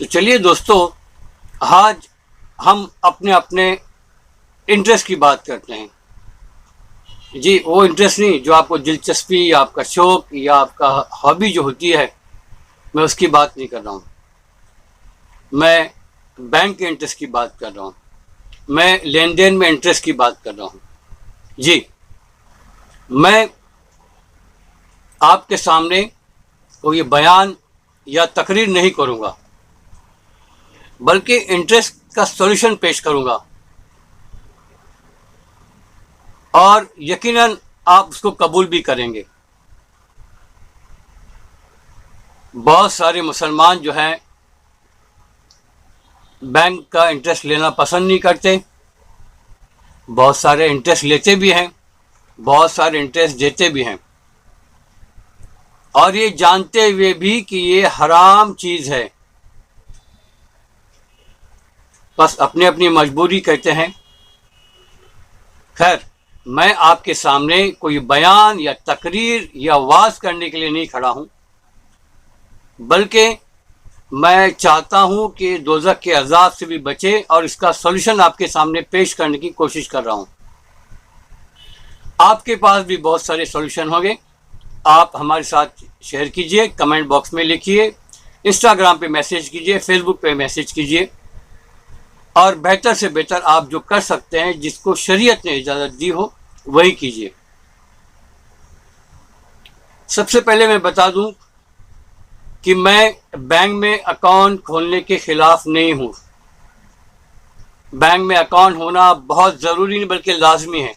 तो चलिए दोस्तों, आज हम अपने अपने इंटरेस्ट की बात करते हैं। जी, वो इंटरेस्ट नहीं जो आपको दिलचस्पी या आपका शौक या आपका हॉबी जो होती है, मैं उसकी बात नहीं कर रहा हूँ। मैं बैंक के इंटरेस्ट की बात कर रहा हूँ। मैं लेन देन में इंटरेस्ट की बात कर रहा हूँ। जी, मैं आपके सामने कोई बयान या तकरीर नहीं करूँगा, बल्कि इंटरेस्ट का सॉल्यूशन पेश करूँगा और यकीनन आप उसको कबूल भी करेंगे। बहुत सारे मुसलमान जो हैं बैंक का इंटरेस्ट लेना पसंद नहीं करते, बहुत सारे इंटरेस्ट लेते भी हैं, बहुत सारे इंटरेस्ट देते भी हैं, और ये जानते हुए भी कि ये हराम चीज़ है, बस अपनी अपनी मजबूरी कहते हैं। खैर, मैं आपके सामने कोई बयान या तकरीर या वाज करने के लिए नहीं खड़ा हूँ, बल्कि मैं चाहता हूँ कि दोज़ख के अज़ाब से भी बचे और इसका सॉल्यूशन आपके सामने पेश करने की कोशिश कर रहा हूँ। आपके पास भी बहुत सारे सॉल्यूशन होंगे, आप हमारे साथ शेयर कीजिए, कमेंट बॉक्स में लिखिए, इंस्टाग्राम पे मैसेज कीजिए, फेसबुक पे मैसेज कीजिए, और बेहतर से बेहतर आप जो कर सकते हैं, जिसको शरीयत ने इजाज़त दी हो, वही कीजिए। सबसे पहले मैं बता दूं कि मैं बैंक में अकाउंट खोलने के खिलाफ नहीं हूं। बैंक में अकाउंट होना बहुत ज़रूरी नहीं बल्कि लाजमी है।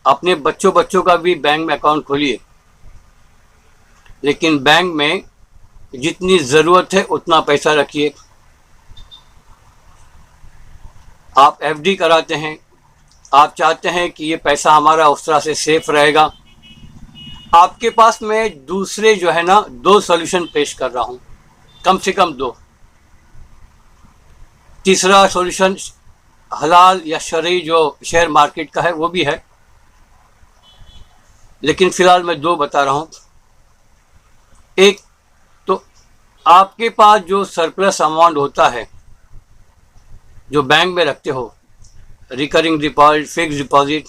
अपने बच्चों का भी बैंक में अकाउंट खोलिए, लेकिन बैंक में जितनी ज़रूरत है उतना पैसा रखिए। आप एफडी कराते हैं, आप चाहते हैं कि ये पैसा हमारा उस तरह से सेफ रहेगा। आपके पास मैं दूसरे जो है ना, दो सॉल्यूशन पेश कर रहा हूँ, कम से कम दो। तीसरा सॉल्यूशन हलाल या शरई जो शेयर मार्केट का है वो भी है, लेकिन फ़िलहाल मैं दो बता रहा हूँ। एक तो आपके पास जो सरप्लस अमाउंट होता है जो बैंक में रखते हो, रिकरिंग डिपॉजिट, फिक्स डिपॉजिट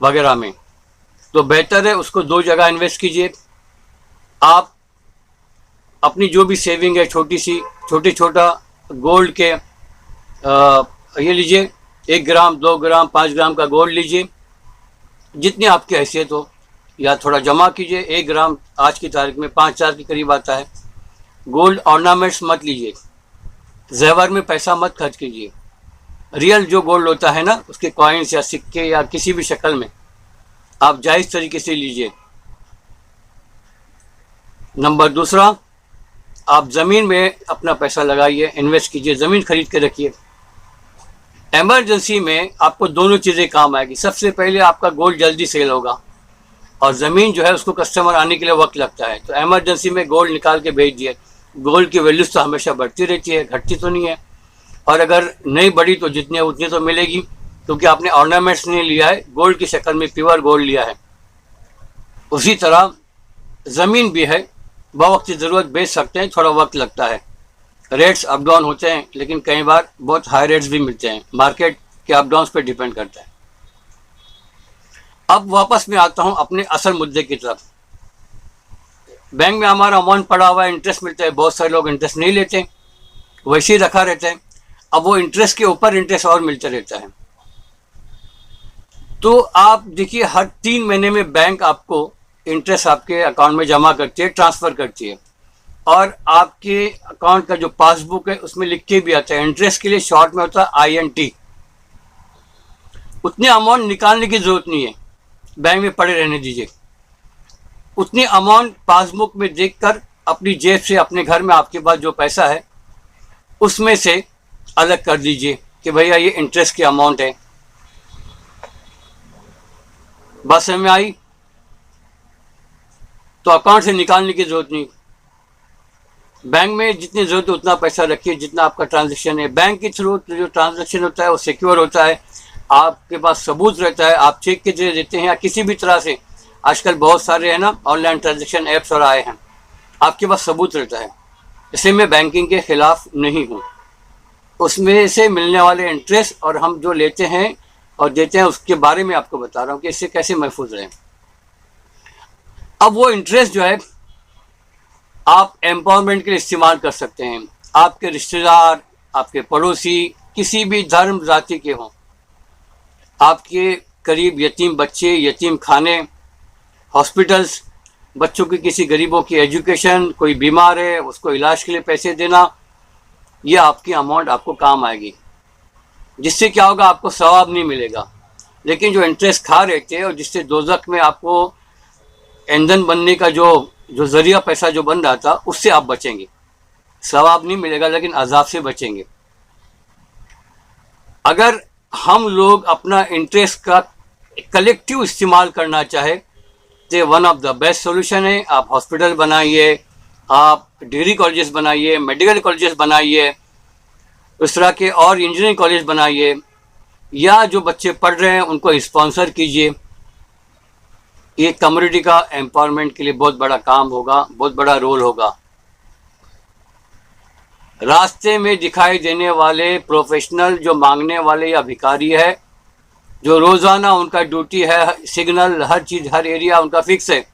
वगैरह में, तो बेहतर है उसको दो जगह इन्वेस्ट कीजिए। आप अपनी जो भी सेविंग है, छोटा गोल्ड के ये लीजिए, 1 ग्राम 2 ग्राम 5 ग्राम का गोल्ड लीजिए, जितनी आपकी हैसियत हो, या थोड़ा जमा कीजिए। 1 ग्राम आज की तारीख में 5,000 के करीब आता है। गोल्ड ऑर्नामेंट्स मत लीजिए, जेवर में पैसा मत खर्च कीजिए। रियल जो गोल्ड होता है ना, उसके कॉइन्स या सिक्के या किसी भी शक्ल में आप जायज़ तरीके से लीजिए। नंबर दूसरा, आप ज़मीन में अपना पैसा लगाइए, इन्वेस्ट कीजिए, ज़मीन खरीद के रखिए। एमरजेंसी में आपको दोनों चीज़ें काम आएगी। सबसे पहले आपका गोल्ड जल्दी सेल होगा, और ज़मीन जो है उसको कस्टमर आने के लिए वक्त लगता है, तो एमरजेंसी में गोल्ड निकाल के भेज दिए। गोल्ड की वैल्यूज़ तो हमेशा बढ़ती रहती है, घटती तो नहीं है, और अगर नहीं बढ़ी तो जितनी उतनी तो मिलेगी, क्योंकि आपने ऑर्नामेंट्स नहीं लिया है, गोल्ड की शक्ल में प्योर गोल्ड लिया है। उसी तरह ज़मीन भी है, बवक्त ज़रूरत बेच सकते हैं, थोड़ा वक्त लगता है, रेट्स अप डाउन होते हैं, लेकिन कई बार बहुत हाई रेट्स भी मिलते हैं। मार्केट के अप डाउन पर डिपेंड करता है। अब वापस मैं आता हूँ अपने असल मुद्दे की तरफ। बैंक में हमारा अमाउंट पड़ा हुआ है, इंटरेस्ट मिलता है, बहुत सारे लोग इंटरेस्ट नहीं लेते, वैसे ही रखा रहता है। अब वो इंटरेस्ट के ऊपर इंटरेस्ट और मिलता रहता है। तो आप देखिए, हर 3 महीने में बैंक आपको इंटरेस्ट आपके अकाउंट में जमा करती है, ट्रांसफ़र करती है, और आपके अकाउंट का जो पासबुक है उसमें लिख के भी आता है, इंटरेस्ट के लिए शॉर्ट में होता है INT। उतने अमाउंट निकालने की ज़रूरत नहीं है, बैंक में पड़े रहने दीजिए। उतनी अमाउंट पासबुक में देखकर अपनी जेब से, अपने घर में आपके पास जो पैसा है उसमें से अलग कर दीजिए कि भैया ये इंटरेस्ट की अमाउंट है। बात समझ में आई? तो अकाउंट से निकालने की ज़रूरत नहीं। बैंक में जितनी ज़रूरत है उतना पैसा रखिए जितना आपका ट्रांजैक्शन है। बैंक के थ्रू जो ट्रांजैक्शन होता है वो सिक्योर होता है, आपके पास सबूत रहता है, आप चेक के जरिए देते हैं या किसी भी तरह से। आजकल बहुत सारे है ना ऑनलाइन ट्रांजैक्शन ऐप्स और आए हैं, आपके पास सबूत रहता है। इसलिए मैं बैंकिंग के खिलाफ नहीं हूँ। उसमें से मिलने वाले इंटरेस्ट और हम जो लेते हैं और देते हैं उसके बारे में आपको बता रहा हूँ कि इससे कैसे महफूज रहें। अब वो इंटरेस्ट जो है आप एम्पावरमेंट के लिए इस्तेमाल कर सकते हैं। आपके रिश्तेदार, आपके पड़ोसी, किसी भी धर्म जाति के हों, आपके करीब यतीम बच्चे, यतीम खाने, हॉस्पिटल्स, बच्चों की किसी गरीबों की एजुकेशन, कोई बीमार है उसको इलाज के लिए पैसे देना, ये आपकी अमाउंट आपको काम आएगी। जिससे क्या होगा, आपको सवाब नहीं मिलेगा, लेकिन जो इंटरेस्ट खा रहे थे और जिससे दोज़ख में आपको ईंधन बनने का जो जरिया पैसा जो बन रहा था, उससे आप बचेंगे। सवाब नहीं मिलेगा लेकिन अजाब से बचेंगे। अगर हम लोग अपना इंटरेस्ट का कलेक्टिव इस्तेमाल करना चाहे तो one of the best solution है। आप हॉस्पिटल बनाइए, आप डिग्री कॉलेजेस बनाइए, मेडिकल कॉलेजेस बनाइए, उस तरह के और इंजीनियरिंग कॉलेज बनाइए, या जो बच्चे पढ़ रहे हैं उनको स्पॉन्सर कीजिए। ये कम्युनिटी का एम्पावरमेंट के लिए बहुत बड़ा काम होगा, बहुत बड़ा रोल होगा। रास्ते में दिखाई देने वाले प्रोफेशनल जो मांगने वाले या भिखारी है, जो रोज़ाना उनका ड्यूटी है, सिग्नल हर चीज़ हर एरिया उनका फिक्स है,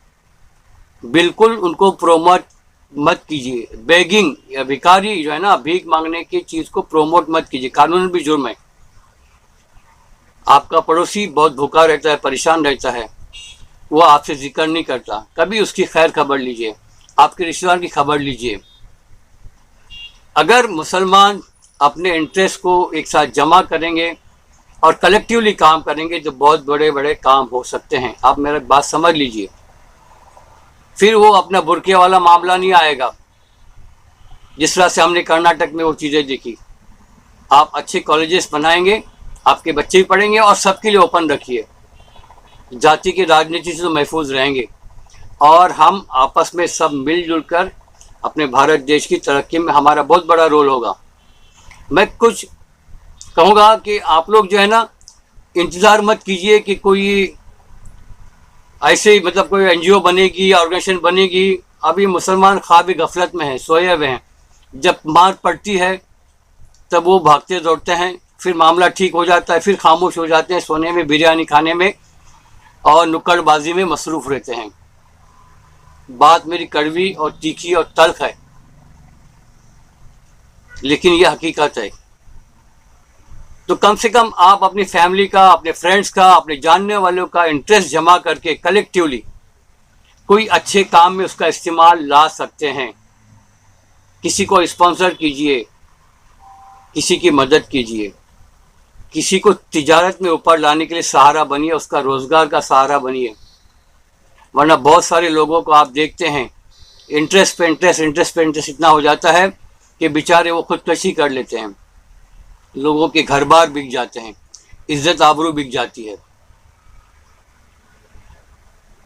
बिल्कुल उनको प्रोमोट मत कीजिए। बेगिंग या भिखारी जो है ना, भीख मांगने की चीज़ को प्रोमोट मत कीजिए, कानून भी जुर्म है। आपका पड़ोसी बहुत भूखा रहता है, परेशान रहता है, वो आपसे जिक्र नहीं करता, कभी उसकी खैर खबर लीजिए, आपके रिश्तेदार की खबर लीजिए। अगर मुसलमान अपने इंटरेस्ट को एक साथ जमा करेंगे और कलेक्टिवली काम करेंगे तो बहुत बड़े बड़े काम हो सकते हैं। आप मेरी बात समझ लीजिए। फिर वो अपना बुरके वाला मामला नहीं आएगा, जिस तरह से हमने कर्नाटक में वो चीज़ें देखी। आप अच्छे कॉलेजेस बनाएंगे, आपके बच्चे भी पढ़ेंगे और सबके लिए ओपन रखिए। जाति की राजनीति से तो महफूज रहेंगे और हम आपस में सब मिलजुल कर अपने भारत देश की तरक्की में हमारा बहुत बड़ा रोल होगा। मैं कुछ कहूँगा कि आप लोग जो है ना, इंतज़ार मत कीजिए कि कोई ऐसे ही मतलब कोई एनजीओ बनेगी, ऑर्गेनाइजेशन बनेगी। अभी मुसलमान ख्वाब गफलत में हैं, सोए हुए हैं। जब मार पड़ती है तब वो भागते दौड़ते हैं, फिर मामला ठीक हो जाता है, फिर खामोश हो जाते हैं, सोने में, बिरयानी खाने में और नुक्कड़बाजी में मसरूफ़ रहते हैं। बात मेरी कड़वी और तीखी और तल्ख है, लेकिन यह हकीकत है। तो कम से कम आप अपनी फैमिली का, अपने फ्रेंड्स का, अपने जानने वालों का इंटरेस्ट जमा करके कलेक्टिवली कोई अच्छे काम में उसका इस्तेमाल ला सकते हैं। किसी को स्पॉन्सर कीजिए, किसी की मदद कीजिए, किसी को तिजारत में ऊपर लाने के लिए सहारा बनिए, उसका रोज़गार का सहारा बनिए। वरना बहुत सारे लोगों को आप देखते हैं, इंटरेस्ट पे इंटरेस्ट इतना हो जाता है कि बेचारे वो खुदकशी कर लेते हैं, लोगों के घर बार बिक जाते हैं, इज्जत आबरू बिक जाती है।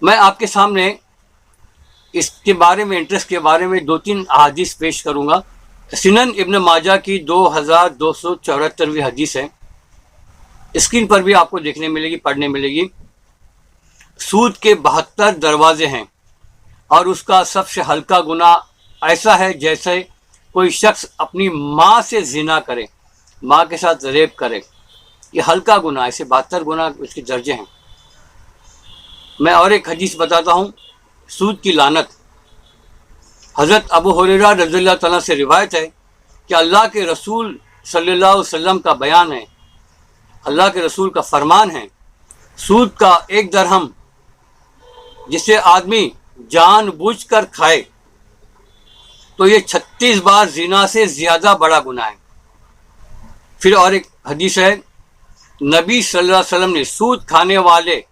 मैं आपके सामने इसके बारे में, इंटरेस्ट के बारे में 2-3 अहादीस पेश करूँगा। सुनन इब्न माजा की 2274वीं हदीस है, स्क्रीन पर भी आपको देखने मिलेगी, पढ़ने मिलेगी। सूद के 72 दरवाजे हैं और उसका सबसे हल्का गुनाह ऐसा है जैसे कोई शख्स अपनी माँ से जिना करे, माँ के साथ रेप करे। ये हल्का गुनाह, ऐसे 72 गुनाह इसके दर्जे हैं। मैं और एक हदीस बताता हूँ, सूद की लानत। हज़रत अबू हुरैरा रज़ियल्लाहु तआला से रिवायत है कि अल्लाह के रसूल सल्लल्लाहु अलैहि वसल्लम का बयान है, अल्लाह के रसूल का फरमान है, सूद का 1 दरहम जिसे आदमी जानबूझकर खाए तो ये 36 बार जिना से ज़्यादा बड़ा गुनाह है। फिर और एक हदीस है, नबी सल्लल्लाहु अलैहि वसल्लम ने सूद खाने वाले,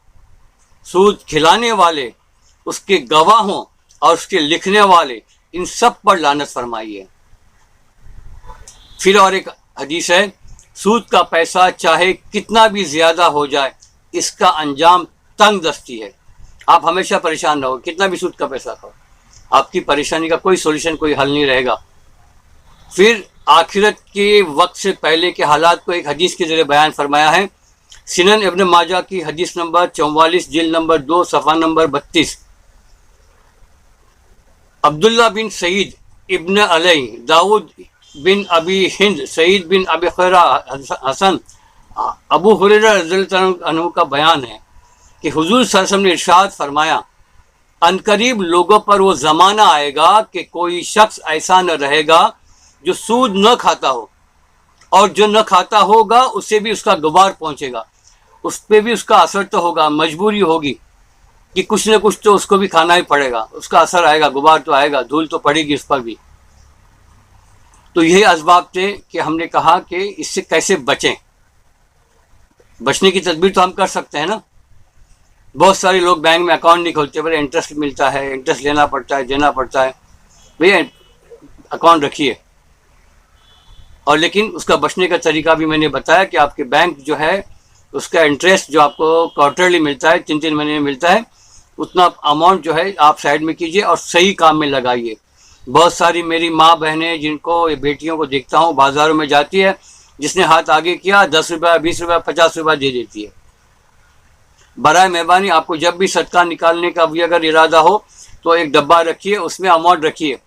सूद खिलाने वाले, उसके गवाहों और उसके लिखने वाले, इन सब पर लानत फरमाई है। फिर और एक हदीस है, सूद का पैसा चाहे कितना भी ज़्यादा हो जाए, इसका अंजाम तंग दस्ती है। आप हमेशा परेशान रहो, कितना भी सूद का पैसा खाओ, आपकी परेशानी का कोई सोल्यूशन, कोई हल नहीं रहेगा। फिर आखिरत के वक्त से पहले के हालात को एक हदीस के ज़रिए बयान फरमाया है। सुनन इब्न माजा की हदीस नंबर 44, जिल्द नंबर 2, सफ़ा नंबर 32। अब्दुल्ला बिन सईद इब्न अलई, दाऊद बिन अबी हिंद, सईद बिन अबी खैरा, हसन, अबू हुरैरा रज़ियल्लाहु अन्हु का बयान है कि हुजूर सल्लल्लाहु अलैहि वसल्लम ने इरशाद फरमाया, अनकरीब लोगों पर वो ज़माना आएगा कि कोई शख्स ऐसा न रहेगा जो सूद न खाता हो, और जो न खाता होगा उससे भी उसका गुबार पहुंचेगा, उस पर भी उसका असर तो होगा, मजबूरी होगी कि कुछ न कुछ तो उसको भी खाना ही पड़ेगा, उसका असर आएगा, गुबार तो आएगा, धूल तो पड़ेगी उस पर भी। तो यही असबाब थे कि हमने कहा कि इससे कैसे बचें। बचने की तदबीर तो हम कर सकते हैं ना। बहुत सारे लोग बैंक में अकाउंट नहीं खोलते, बड़े इंटरेस्ट मिलता है, इंटरेस्ट लेना पड़ता है, देना पड़ता है। भैया अकाउंट रखिए, और लेकिन उसका बचने का तरीका भी मैंने बताया कि आपके बैंक जो है उसका इंटरेस्ट जो आपको क्वार्टरली मिलता है, 3-3 महीने में मिलता है, उतना अमाउंट जो है आप साइड में कीजिए और सही काम में लगाइए। बहुत सारी मेरी माँ बहनें, जिनको बेटियों को देखता हूँ बाज़ारों में जाती है, जिसने हाथ आगे किया 10 रुपया, 20 रुपया, 50 रुपया दे देती है। बराए मेहरबानी आपको जब भी सदका निकालने का भी अगर इरादा हो तो एक डब्बा रखिए, उसमें अमाउंट रखिए।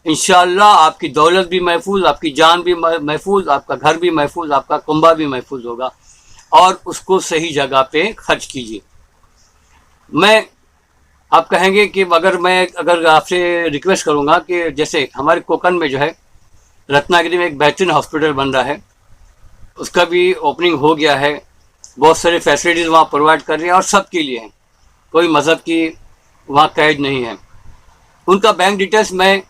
इंशाअल्लाह आपकी दौलत भी महफूज, आपकी जान भी महफूज, आपका घर भी महफूज, आपका कुंबा भी महफूज होगा, और उसको सही जगह पे खर्च कीजिए। मैं आप कहेंगे कि अगर आपसे रिक्वेस्ट करूंगा कि जैसे हमारे कोकन में जो है रत्नागिरी में एक बेहतरीन हॉस्पिटल बन रहा है, उसका भी ओपनिंग हो गया है, बहुत सारे फैसिलिटीज़ वहाँ प्रोवाइड कर रहे हैं और सब के लिए हैं, कोई मज़हब की वहाँ कैद नहीं है। उनका बैंक डिटेल्स मैं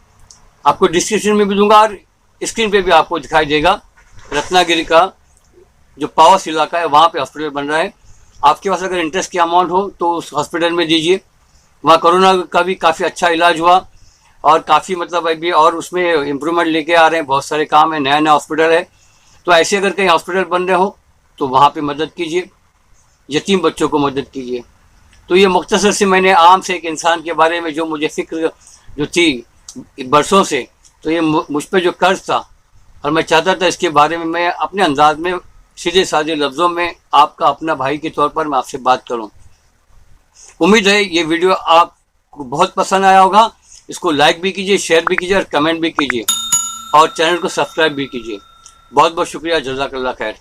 आपको डिस्क्रिप्शन में भी दूंगा और स्क्रीन पे भी आपको दिखाई देगा। रत्नागिरी का जो पावस इलाका है वहाँ पे हॉस्पिटल बन रहा है। आपके पास अगर इंटरेस्ट की अमाउंट हो तो उस हॉस्पिटल में दीजिए। वहाँ कोरोना का भी काफ़ी अच्छा इलाज हुआ और काफ़ी मतलब अभी और उसमें इम्प्रूवमेंट लेके आ रहे हैं, बहुत सारे काम है, नया नया हॉस्पिटल है। तो ऐसे अगर कहीं हॉस्पिटल बन रहे हो तो वहाँ पे मदद कीजिए, यतीम बच्चों को मदद कीजिए। तो ये मुख्तसर से मैंने आम से एक इंसान के बारे में जो मुझे फ़िक्र जो थी बरसों से, तो ये मुझ पर जो कर्ज था और मैं चाहता था इसके बारे में मैं अपने अंदाज में सीधे साधे लफ्ज़ों में आपका अपना भाई के तौर पर मैं आपसे बात करूं। उम्मीद है ये वीडियो आपको बहुत पसंद आया होगा। इसको लाइक भी कीजिए, शेयर भी कीजिए और कमेंट भी कीजिए और चैनल को सब्सक्राइब भी कीजिए। बहुत बहुत शुक्रिया। जज़ाकल्लाह खैर।